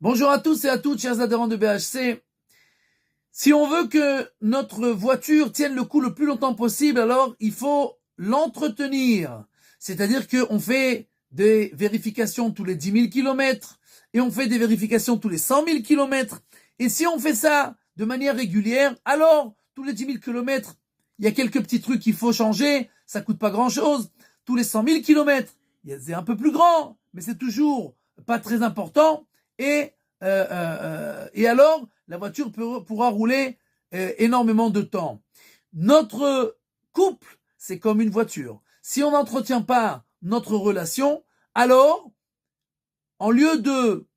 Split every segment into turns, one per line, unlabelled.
Bonjour à tous et à toutes, chers adhérents de BHC. Si on veut que notre voiture tienne le coup le plus longtemps possible, alors il faut l'entretenir. C'est-à-dire qu'on fait des vérifications tous les 10 000 kilomètres et on fait des vérifications tous les 100 000 kilomètres. Et si on fait ça de manière régulière, alors tous les 10 000 kilomètres, il y a quelques petits trucs qu'il faut changer, ça coûte pas grand-chose. Tous les 100 000 kilomètres, c'est un peu plus grand, mais c'est toujours pas très important. Et alors, la voiture pourra rouler énormément de temps. Notre couple, c'est comme une voiture. Si on n'entretient pas notre relation, alors, en lieu de,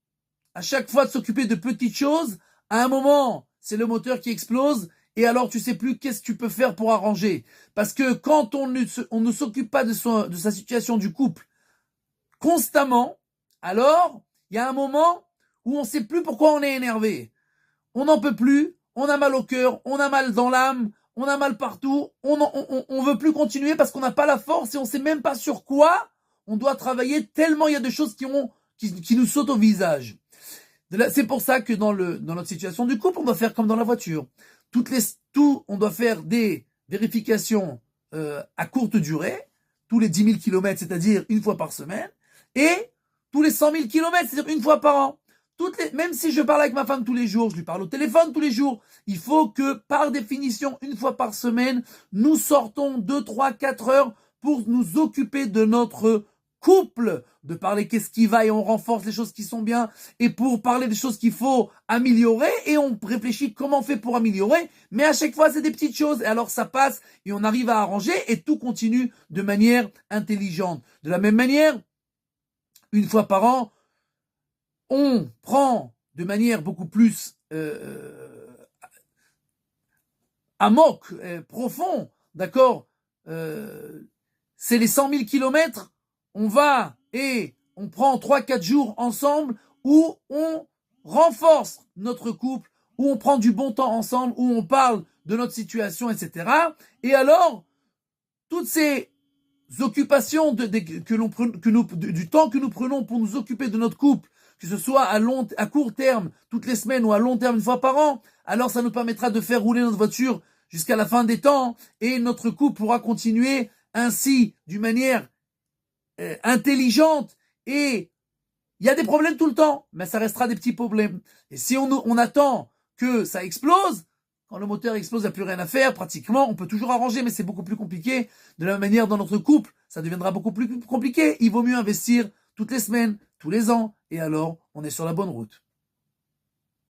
à chaque fois, de s'occuper de petites choses, à un moment, c'est le moteur qui explose, et alors tu sais plus qu'est-ce que tu peux faire pour arranger. Parce que quand on ne s'occupe pas de sa situation du couple constamment, alors, il y a un moment où on sait plus pourquoi on est énervé. On n'en peut plus, on a mal au cœur, on a mal dans l'âme, on a mal partout, on veut plus continuer parce qu'on n'a pas la force et on sait même pas sur quoi on doit travailler tellement il y a des choses qui nous sautent au visage. C'est pour ça que dans notre situation du couple, on doit faire comme dans la voiture. On doit faire des vérifications à courte durée, tous les 10 000 kilomètres, c'est-à-dire une fois par semaine, et tous les 100 000 kilomètres, c'est-à-dire une fois par an. Même si je parle avec ma femme tous les jours, je lui parle au téléphone tous les jours, il faut que, par définition, une fois par semaine, nous sortons 2, 3, 4 heures pour nous occuper de notre couple, de parler qu'est-ce qui va et on renforce les choses qui sont bien, et pour parler des choses qu'il faut améliorer, et on réfléchit comment on fait pour améliorer, mais à chaque fois c'est des petites choses, et alors ça passe, et on arrive à arranger, et tout continue de manière intelligente. De la même manière, une fois par an, on prend de manière beaucoup plus amok, profond, d'accord, c'est les 100 000 kilomètres, on va et on prend 3-4 jours ensemble où on renforce notre couple, où on prend du bon temps ensemble, où on parle de notre situation, etc. Et alors, toutes ces occupations du temps que nous prenons pour nous occuper de notre couple, que ce soit à court terme, toutes les semaines, ou à long terme, une fois par an, alors ça nous permettra de faire rouler notre voiture jusqu'à la fin des temps, et notre couple pourra continuer ainsi, d'une manière intelligente, et il y a des problèmes tout le temps, mais ça restera des petits problèmes. Et si on attend que ça explose, quand le moteur explose, il n'y a plus rien à faire, pratiquement, on peut toujours arranger, mais c'est beaucoup plus compliqué. De la même manière, dans notre couple, ça deviendra beaucoup plus compliqué. Il vaut mieux investir toutes les semaines, tous les ans, et alors, on est sur la bonne route.